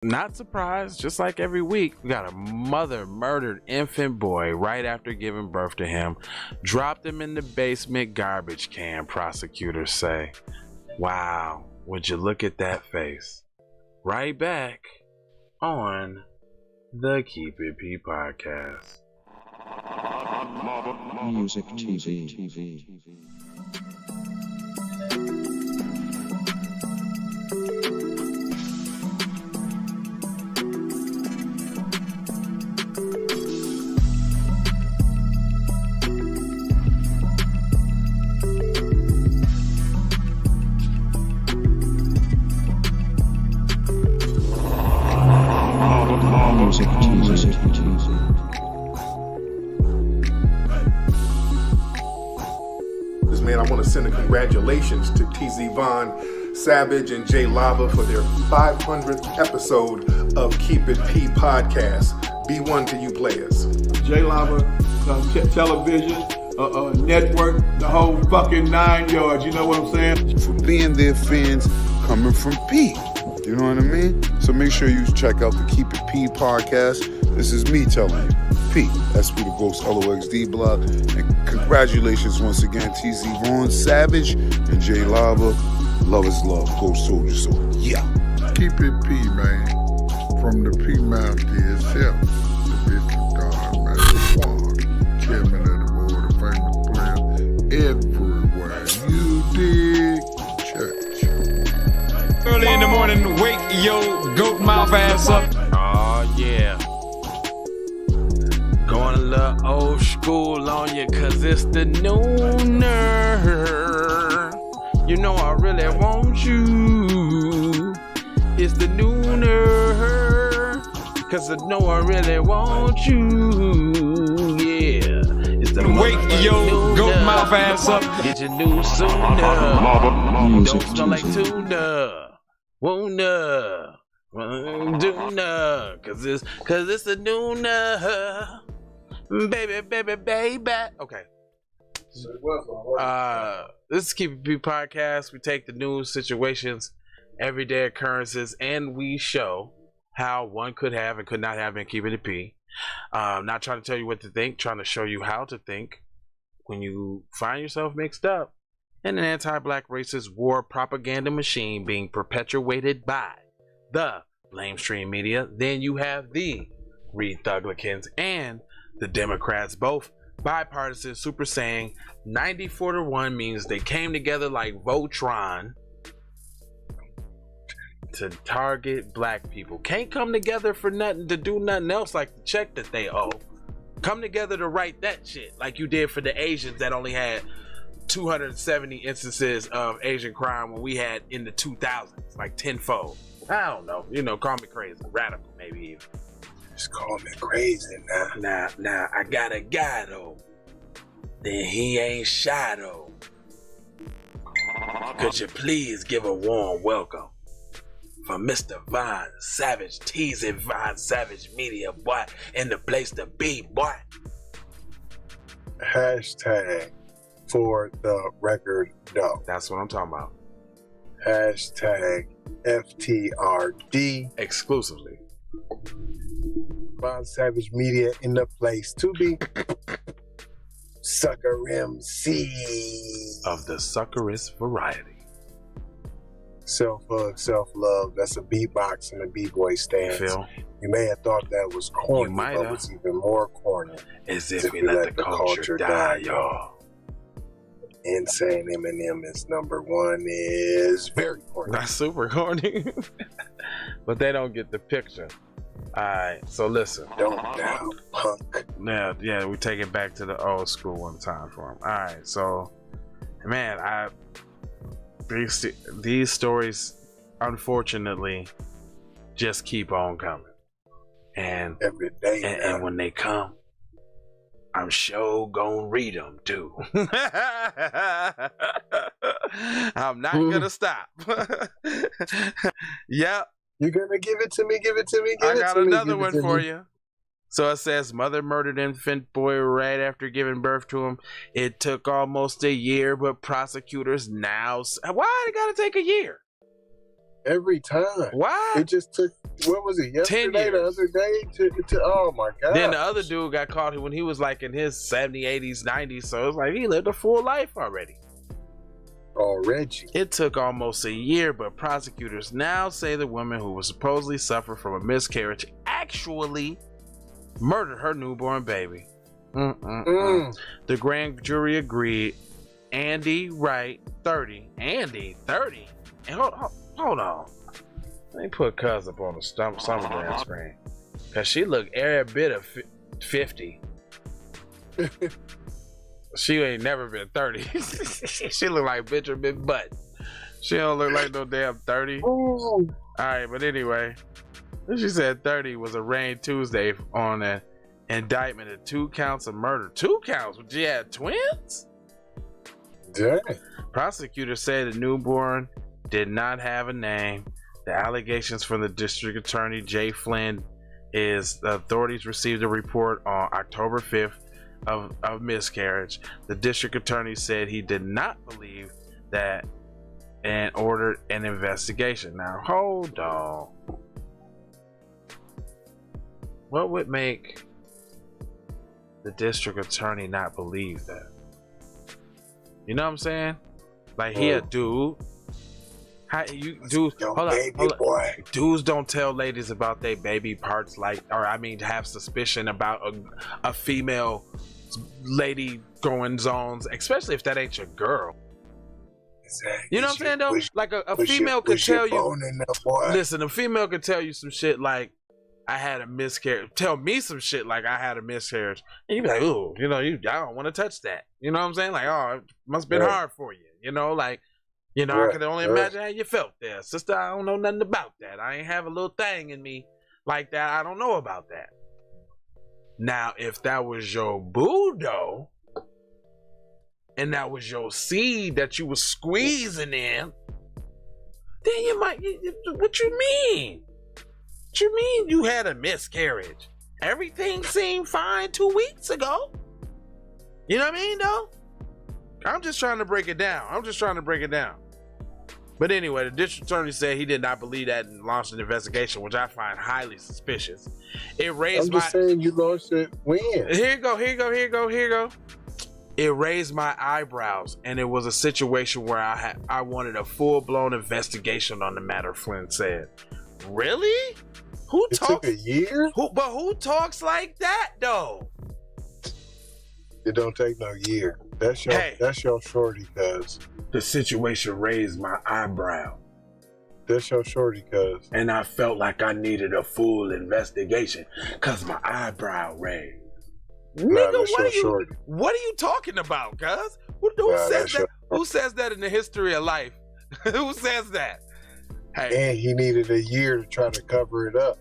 Not surprised, just like every week, we got a mother murdered infant boy right after giving birth to him. Dropped him in the basement garbage can, prosecutors say. Wow, would you look at that face? Right back on the Keep It P podcast. Music TV. Man, I want to send a congratulations to TZ Von, Savage, and Jay Lava for their 500th episode of Keep It P podcast. B1 to you players. Jay Lava, television, network, the whole fucking 9 yards. You know what I'm saying? For being their fans coming from P. You know what I mean? So make sure you check out the Keep It P podcast. This is me telling you. P, SP the Ghost, LOXD Block. And congratulations once again, TZ Vaughn, Savage, and Jay Lava. Love is love. Ghost Soldier Soul. Yeah. Keep it P, man. From the P Master itself. The Bishop God, Master Juan, Chairman of the Board of Famous Players. Everywhere. You dig? Church. Early in the morning, wake your goat mouth ass up. Oh yeah. Going a little old school on you, cause it's the nooner. You know I really want you. It's the nooner. Cause I know I really want you. Yeah. It's the wake your goat mouth ass up. Get your news sooner. Don't smell like tuna. Wona. Duna. Cause it's the nooner. Baby. Okay. This is Keep It P podcast. We take the news, situations, everyday occurrences, and we show how one could have and could not have been keeping it P. Not trying to tell you what to think, trying to show you how to think when you find yourself mixed up in an anti-black racist war propaganda machine being perpetuated by the lamestream media. Then you have the Reed Thuglicans and the Democrats, both bipartisan, super saying 94-1 means they came together like Voltron to target black people. Can't come together for nothing, to do nothing else like the check that they owe. Come together to write that shit like you did for the Asians that only had 270 instances of Asian crime when we had in the 2000s, like tenfold. I don't know, call me crazy, radical maybe even. Just call me crazy now. Now, I got a guy though. Then he ain't shy though. Could you please give a warm welcome for Mr. Von Savage, teasing Von Savage Media, boy, in the place to be, boy. Hashtag for the record doe. That's what I'm talking about. Hashtag FTRD. Exclusively. Von Savage Media in the place to be. Sucker MC. Of the suckerist variety. Self-hug, self-love. That's a beatbox and a b-boy stance. Phil. You may have thought that was corny, but have. it's even more corny. As if we let the culture die, y'all. Insane Eminem is number one is very corny. Not super corny. But they don't get the picture. Alright, so listen. Don't doubt, punk. Yeah, we take it back to the old school one time for him. Alright, so man, these stories unfortunately just keep on coming. And every day. And when they come, I'm sure gonna read them too. I'm not gonna stop. Yep. You're gonna give it to me. I got another one for you. So it says, mother murdered infant boy right after giving birth to him. It took almost a year, but prosecutors now... Why it gotta take a year? every time. Why? It just took, what was it, 10 yesterday, the years. other day, to oh my God. Then the other dude got caught when he was like in his 70s, 80s, 90s. So it's like he lived a full life already. It took almost a year, but prosecutors now say the woman who was supposedly suffered from a miscarriage actually murdered her newborn baby. The grand jury agreed. Andy Wright, 30. Andy, 30? And hold on. Let me put Cuz up on the Summerland screen. Because she looked every bit of 50. She ain't never been 30. She look like Benjamin Button. She don't look like no damn 30. All right, but anyway, she said 30 was arraigned Tuesday on an indictment of 2 counts of murder. 2 counts? She had twins? Dang. Prosecutors say the newborn did not have a name. The allegations from the district attorney Jay Flynn is the authorities received a report on October 5th of miscarriage. The district attorney said he did not believe that and ordered an investigation. Now hold on. What would make the district attorney not believe that? You know what I'm saying? Like he a dude. How you dudes? Hold on. Dudes don't tell ladies about their baby parts, like, or I mean, have suspicion about a female lady going zones, especially if that ain't your girl. Exactly. You know what I'm saying though? Like a female could tell you. Listen, a female could tell you some shit like, I had a miscarriage. Tell me some shit like I had a miscarriage, and you be like, ooh, you know, I don't want to touch that. You know what I'm saying? Like, oh, it must have been hard for you. You know, like, you know, I can only imagine how you felt there, sister. I don't know nothing about that. I ain't have a little thing in me like that. I don't know about that. Now, if that was your boo though, and that was your seed that you was squeezing in, then you might. What you mean? What you mean you had a miscarriage? Everything seemed fine 2 weeks ago. You know what I mean, though? I'm just trying to break it down. But anyway, the district attorney said he did not believe that and launched an investigation, which I find highly suspicious. It raised I'm just saying you launched it when? Here you go. It raised my eyebrows, and it was a situation where I wanted a full-blown investigation on the matter, Flynn said. Really? It took a year? Who talks like that though? It don't take no year. That's your shorty, cuz. The situation raised my eyebrow. That's your shorty, cuz. And I felt like I needed a full investigation cuz my eyebrow raised. Nigga, what are you talking about, cuz? Who says that? Who says that in the history of life? Who says that? Hey. And he needed a year to try to cover it up.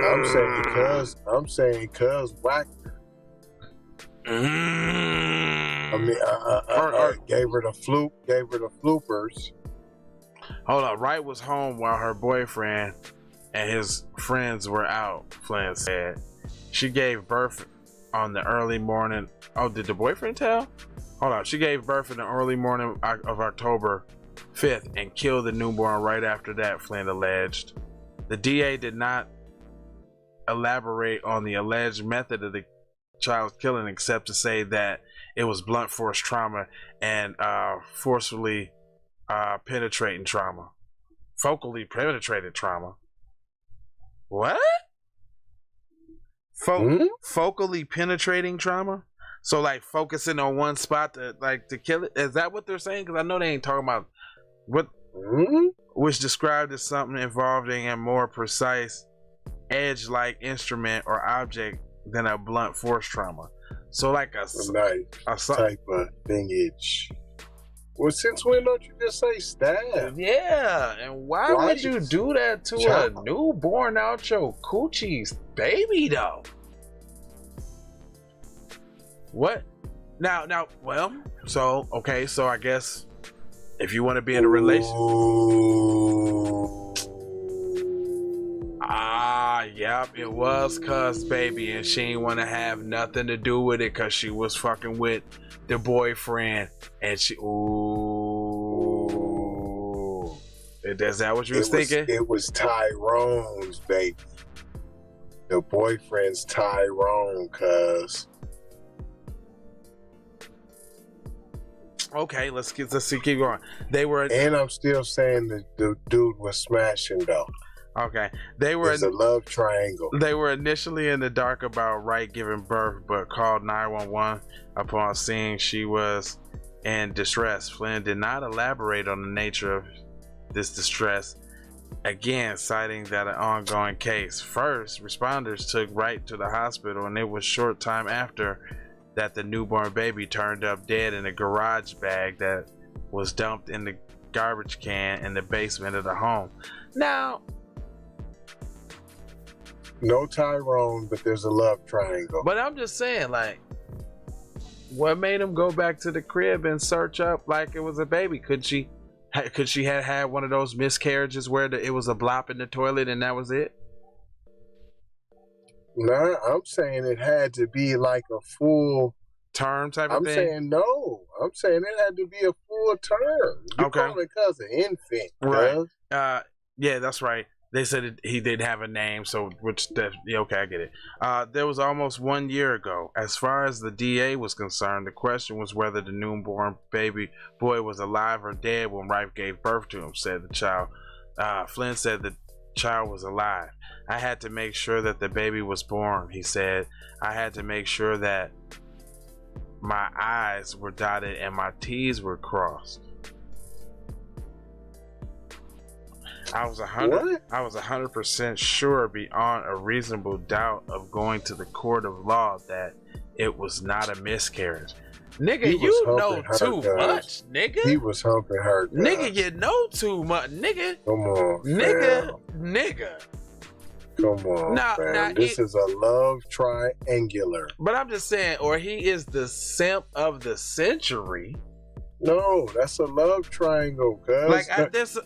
I'm saying cuz whack. I mean, gave her the floopers. Hold on, Wright was home while her boyfriend and his friends were out, Flynn said. She gave birth on the early morning. Oh, did the boyfriend tell? Hold on. She gave birth in the early morning of October 5th and killed the newborn right after that, Flynn alleged. The DA did not elaborate on the alleged method of the child's killing except to say that it was blunt force trauma and forcefully penetrating trauma. Focally penetrated trauma. What? Focally penetrating trauma? So like focusing on one spot to kill it? Is that what they're saying? Because I know they ain't talking about what, which described as something involving a more precise edge-like instrument or object than a blunt force trauma. So like a type of thingage. Well, since when don't you just say stab? Yeah, and why would you do that to a newborn out your coochie's baby though? What? Now, well, so I guess if you want to be in a relationship. Yep, it was cuz baby, and she ain't want to have nothing to do with it cuz she was fucking with the boyfriend, and she, Is that what you was thinking? It was Tyrone's baby. The boyfriend's Tyrone, cuz. Okay, let's keep going. They were, and I'm still saying that the dude was smashing though. Okay, they were. It's a love triangle. They were initially in the dark about Wright giving birth, but called 911 upon seeing she was in distress. Flynn did not elaborate on the nature of this distress, again citing that an ongoing case. First, responders took Wright to the hospital, and it was short time after that the newborn baby turned up dead in a garage bag that was dumped in the garbage can in the basement of the home. Now, no Tyrone, but there's a love triangle. But I'm just saying, like, what made him go back to the crib and search up like it was a baby? Could she have had one of those miscarriages where it was a blop in the toilet and that was it? Nah, I'm saying it had to be like a full term type of thing. I'm saying no. I'm saying it had to be a full term. You call it cuz an infant, right? Yeah, that's right. They said he did have a name, so okay, I get it. There was almost 1 year ago. As far as the DA was concerned, the question was whether the newborn baby boy was alive or dead when Wright gave birth to him, said the child. Flynn said the child was alive. I had to make sure that the baby was born, he said. I had to make sure that my I's were dotted and my T's were crossed. I was 100% sure beyond a reasonable doubt of going to the court of law that it was not a miscarriage. Nigga, you know too much, nigga. He was humping her. Nigga, you know too much, nigga. Come on, nigga. Come on, now this is a love triangular. But I'm just saying, or he is the simp of the century. No, that's a love triangle, cuz. Like,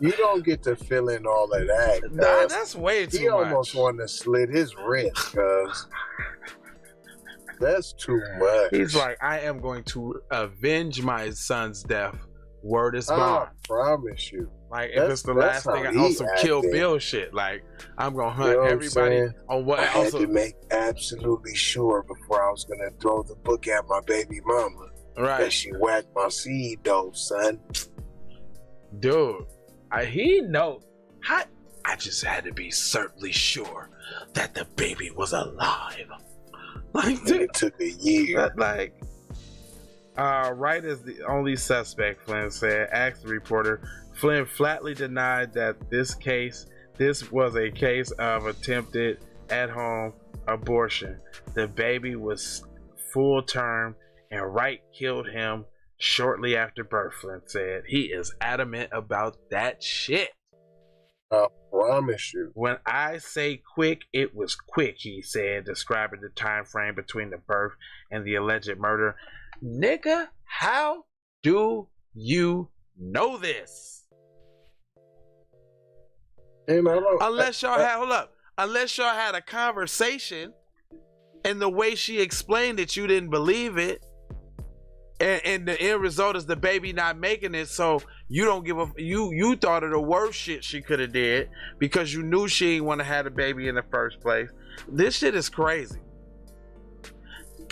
you don't get to fill in all of that. Nah, that's way too much. He almost wanted to slit his wrist, cuz. That's too much. He's like, I am going to avenge my son's death. Word is bond. I promise you. Like, if it's the last thing on some Kill Bill shit, like, I'm gonna hunt everybody on what. I had to make absolutely sure before I was gonna throw the book at my baby mama. Right. That she whacked my seed though, son. Dude, I just had to be certainly sure that the baby was alive. Like, dude, it took a year. Like, Wright is the only suspect, Flynn said. Asked the reporter. Flynn flatly denied that this was a case of attempted at-home abortion. The baby was full term, and Wright killed him shortly after birth, Flynn said. He is adamant about that shit. I promise you. When I say quick, it was quick, he said, describing the time frame between the birth and the alleged murder. Nigga, how do you know this? Unless y'all had a conversation, and the way she explained it, you didn't believe it. And the end result is the baby not making it, so you don't give a you thought of the worst shit she could have did because you knew she didn't want to have a baby in the first place. This shit is crazy.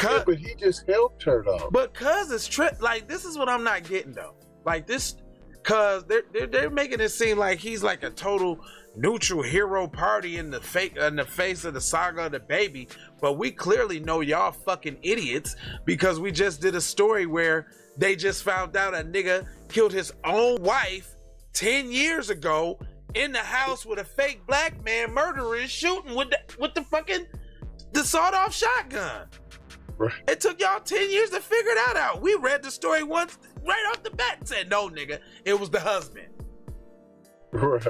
Yeah, but he just helped her though. But cuz it's like, this is what I'm not getting though. Like this, cuz they're making it seem like he's like a total neutral hero party in the face of the saga of the baby, but we clearly know y'all fucking idiots because we just did a story where they just found out a nigga killed his own wife 10 years ago in the house with a fake black man murderer shooting with the sawed-off shotgun. Right. It took y'all 10 years to figure that out. We read the story once right off the bat and said, no, nigga, it was the husband. Right.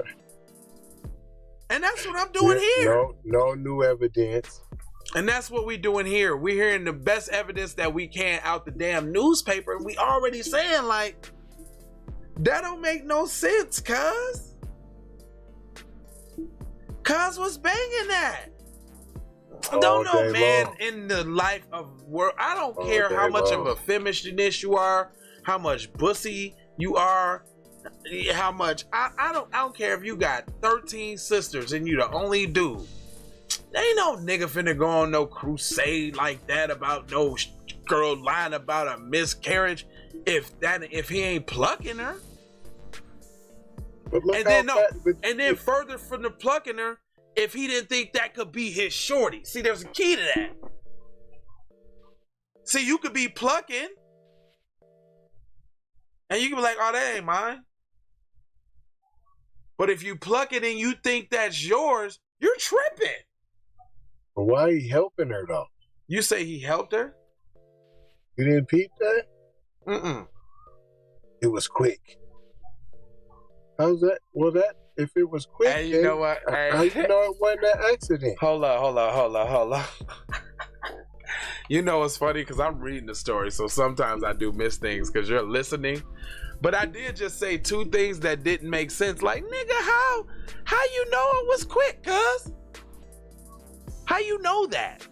And that's what I'm doing here. No new evidence. And that's what we doing here. We're hearing the best evidence that we can out the damn newspaper. And we already saying, like, that don't make no sense, cuz. Cuz was banging that. I don't know, man, in the life of work. I don't care how much of a feminist you are, how much pussy you are. how much. I don't care if you got 13 sisters and you the only dude. There ain't no nigga finna go on no crusade like that about no girl lying about a miscarriage if he ain't plucking her. And then further from the plucking her, if he didn't think that could be his shorty. See, there's a key to that. See, you could be plucking and you can be like, oh, that ain't mine. But if you pluck it and you think that's yours, you're tripping. But why he helping her though? You say he helped her? You didn't peep that? Mm-mm. It was quick. How's that? Well, that if it was quick, hey, you know what? Hey. How you know it wasn't an accident? Hold on. You know it's funny because I'm reading the story, so sometimes I do miss things because you're listening. But I did just say two things that didn't make sense. Like, nigga, how you know it was quick, cuz? How you know that?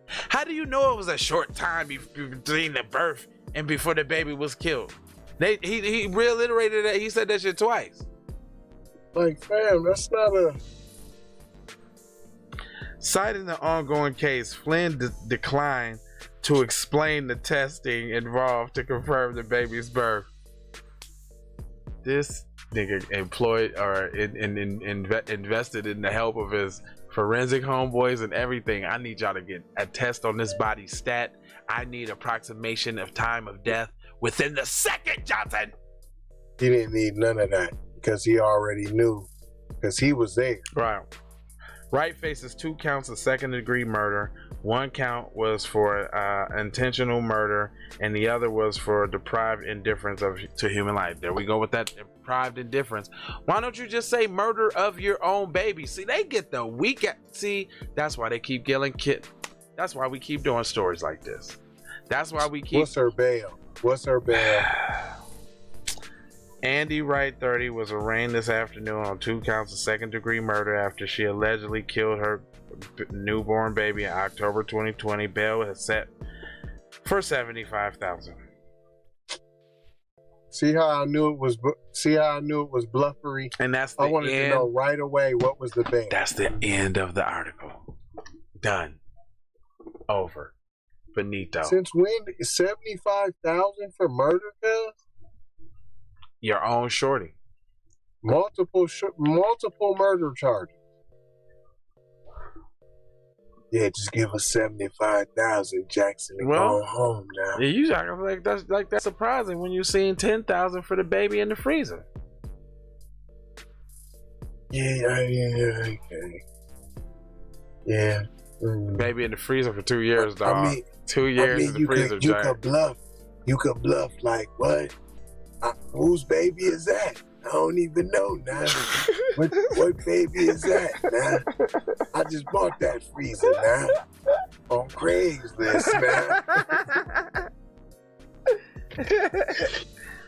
How do you know it was a short time between the birth and before the baby was killed? He reiterated that. He said that shit twice. Like, fam, that's not a... Citing the ongoing case, Flynn declined to explain the testing involved to confirm the baby's birth. This nigga employed or invested in the help of his forensic homeboys and everything. I need y'all to get a test on this body stat. I need approximation of time of death within the second, Johnson. He didn't need none of that because he already knew because he was there. Right. Wright faces 2 counts of second-degree murder. 1 count was for intentional murder, and the other was for deprived indifference to human life. There we go with that deprived indifference. Why don't you just say murder of your own baby? See, they get the weak. See, that's why they keep killing kids. That's why we keep doing stories like this. That's why we keep. What's her bail? Andy Wright, 30, was arraigned this afternoon on 2 counts of second-degree murder after she allegedly killed her newborn baby in October 2020. Bail is set for $75,000. See how I knew it was bluffery? And that's the I wanted to know right away what was the bail. That's the end of the article. Done. Over. Finito. Since when? $75,000 for murder, cuz? Your own shorty. Multiple murder charges. Yeah, just give us $75,000, Jackson, and go home now. Yeah, you like that's surprising when you seen $10,000 for the baby in the freezer. Yeah, okay. Yeah. Baby in the freezer for 2 years, dog. I mean, 2 years in the freezer, Jack. You could bluff like what? Whose baby is that? I don't even know now. What baby is that now? I just bought that freezer now on Craigslist now.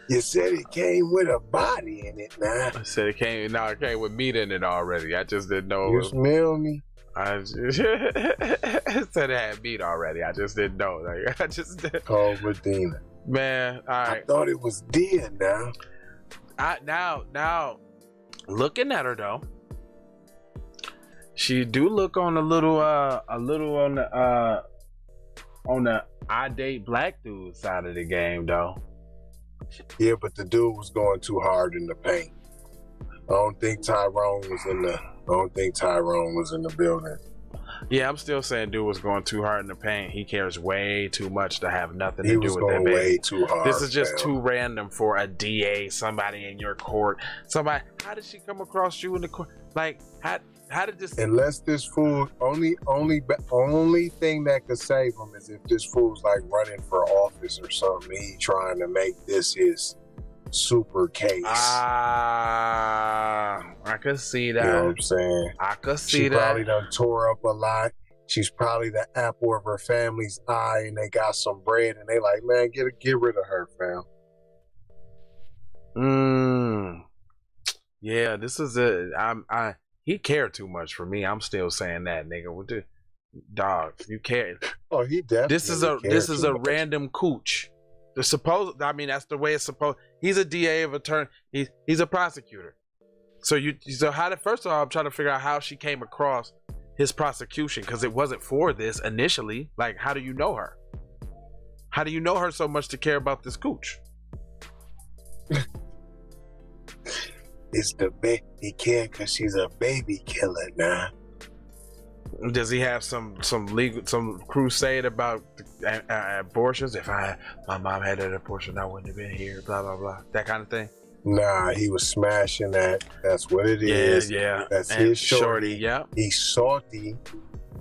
You said it came with a body in it now. I said it came with meat in it already. I just didn't know. You smell me? I just said it had meat already. I just didn't know. Like, I just did. Call Medina. Man, all right. I thought it was dear now. Now, looking at her though, she do look on a little on the I date black dude side of the game though. Yeah, but the dude was going too hard in the paint. I don't think Tyrone was in the building. Yeah, I'm still saying dude was going too hard in the paint. He cares way too much to have nothing to do with that baby. He was going way too hard. This is just too random for a DA, somebody in your court. Somebody, how did she come across you in the court? Like, how did this? Unless this fool, only thing that could save him is if this fool's like running for office or something. He trying to make this his super case. I could see that. You know what I'm saying? I could see she that. She probably done tore up a lot. She's probably the apple of her family's eye, and they got some bread, and they like, man, get rid of her, fam. Yeah, this is he cared too much for me. I'm still saying that, nigga. What the dog? You care? Oh, he definitely. This is a random cooch. The supposed, I mean, that's the way it's supposed. He's a DA of attorney. He's a prosecutor. So first of all, I'm trying to figure out how she came across his prosecution, because it wasn't for this initially. Like, how do you know her? How do you know her so much to care about this cooch? It's he can't because she's a baby killer now. Does he have some crusade about abortions? If my mom had an abortion, I wouldn't have been here. Blah blah blah. That kind of thing. Nah, he was smashing that. That's what it is. Yeah. That's his shorty. Yeah. He's salty,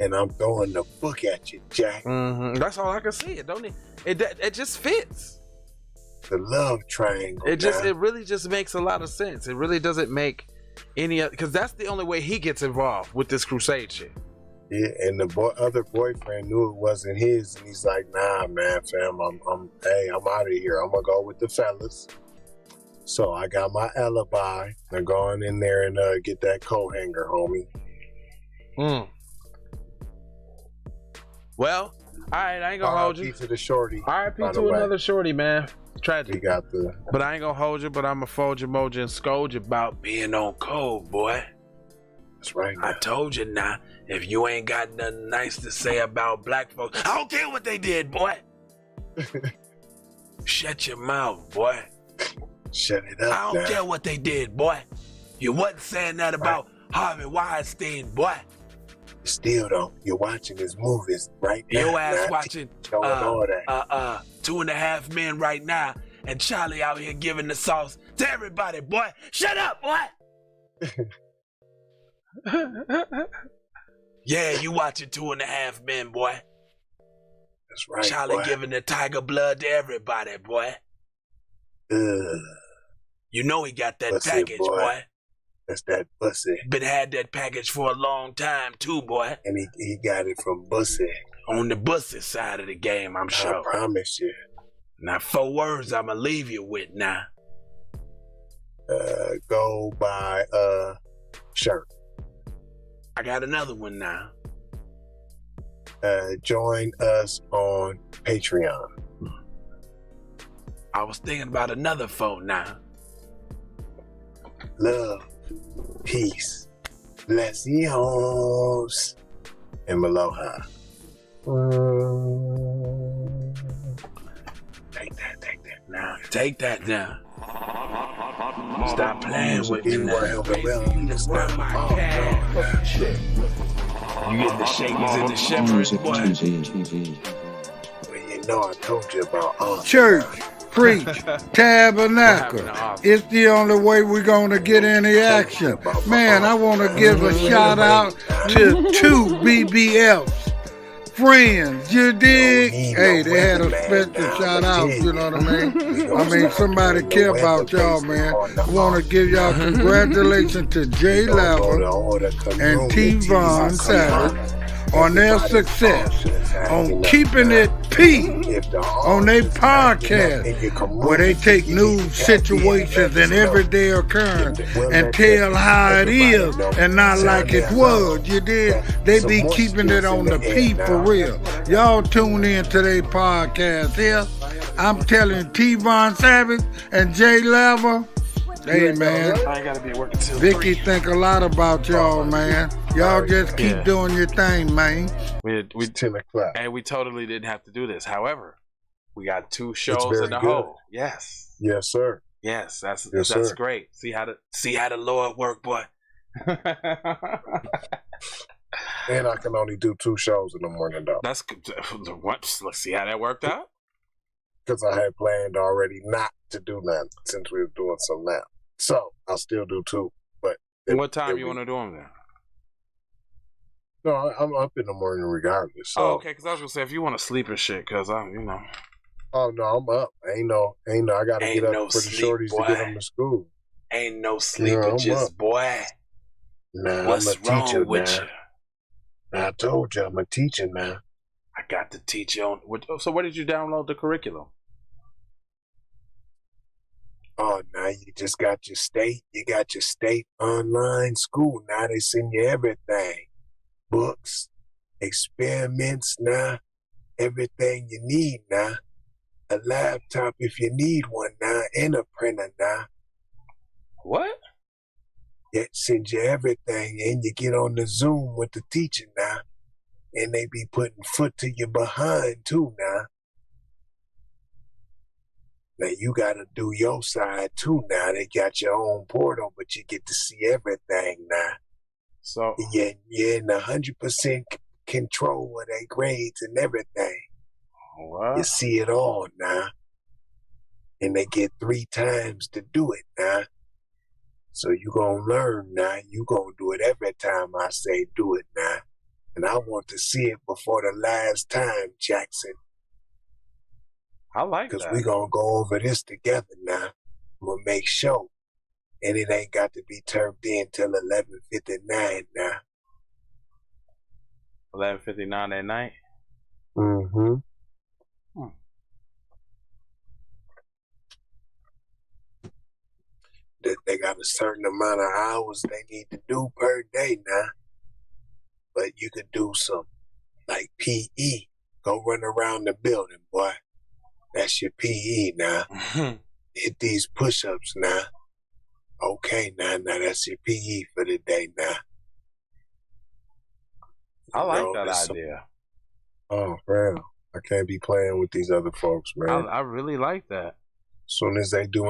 and I'm throwing the book at you, Jack. Mm-hmm. That's all I can see. It don't. It just fits. The love triangle. It really just makes a lot of sense. It really doesn't make any, because that's the only way he gets involved with this crusade shit. Yeah, and the other boyfriend knew it wasn't his, and he's like, "Nah, man, fam, I'm out of here. I'm gonna go with the fellas." So I got my alibi. I'm going in there and get that coat hanger, homie. Well, all right, I ain't gonna hold you. R.I.P. to the shorty. R.I.P. to another shorty, man. Tragic. We got But I ain't gonna hold you, but I'm gonna fold your mojo and scold you about being on code, boy. That's right. I told you now, if you ain't got nothing nice to say about black folks, I don't care what they did, boy. Shut your mouth, boy. Shut it up. I don't care what they did, boy. You wasn't saying that about Harvey Weinstein, boy. Still though, you're watching his movies right now. Your ass watching all that. 2.5 Men right now, and Charlie out here giving the sauce to everybody, boy. Shut up, boy. Yeah, you watching 2.5 Men, boy. That's right. Charlie boy. giving the tiger blood to everybody, boy. You know he got that Pussy, package, boy. That's that Bussy. Been had that package for a long time too, boy. And he got it from Bussy. On the Bussy side of the game, I'm sure. I promise you. Now, 4 words I'ma leave you with now. Go buy a shirt. I got another one now. Join us on Patreon. I was thinking about another phone now. Love, peace, blessings, and aloha. Take that now. Take that now. Stop playing with me now. That's not my You get the shakers and the shivers, boy. Well, you know I told you about all Church, preach, tabernacle. It's the only way we're going to get any action. Man, I want to give a shout out to 2 BBFs. Friends, you dig? Hey, they had a special shout out, you know what I mean? I mean, somebody care about y'all, man. I want to give y'all congratulations to Jay Lava and T. Von Savage on their success, on keeping it P, on their podcast, where they take news situations and everyday occurrence and tell how it is and not like it was. You did? They be keeping it on the P for real. Y'all tune in to their podcast here. I'm telling T. Von Savage and Jay Lava. Hey man, I ain't gotta be working till Vicky 3. think a lot about y'all, man. Y'all just keep doing your thing, man. We 10 o'clock. and we totally didn't have to do this. However, we got 2 shows in the hole. Yes. Yes, sir. Yes, that's sir. great. See how the Lord work, boy. And I can only do 2 shows in the morning, though. That's what. Let's see how that worked out. Because I had planned already not to do that since we were doing some now. So I'll still do 2. But What time you want to do them then? No, I'm up in the morning regardless. So. Oh, okay. Because I was gonna say if you want to sleep and shit, because I'm, Oh no, I'm up. Ain't no. I gotta Ain't get up no for the sleep, shorties boy. to get them to school. Ain't no sleeping, just up. boy. Nah, What's I'm a teacher wrong with now. you? I told you I'm a teacher now. I got to teach you on. So where did you download the curriculum? Oh, now you just got your state. You got your state online school. Now they send you everything. Books, experiments now, everything you need now. a laptop if you need one now, and a printer now. What? It sends you everything, and you get on the Zoom with the teacher now, and they be putting foot to your behind too now. Now you gotta do your side too now. They got your own portal, but you get to see everything now. So you're in 100% control of their grades and everything. what? You see it all now. And they get 3 times to do it now. So you gonna learn now. You gonna do it every time I say do it now. And I want to see it before the last time, Jackson. I like that. Because we gonna go over this together now. I'm gonna make sure. And it ain't got to be turned in till 11:59 now. 11:59 at night? Mm-hmm. They got a certain amount of hours they need to do per day now. But you could do some, like PE. Go run around the building, boy. That's your PE now. Hit these push-ups now. Okay, now that's your PE for the day now. I like that idea. Oh, man. I can't be playing with these other folks, man. I really like that. As soon as they do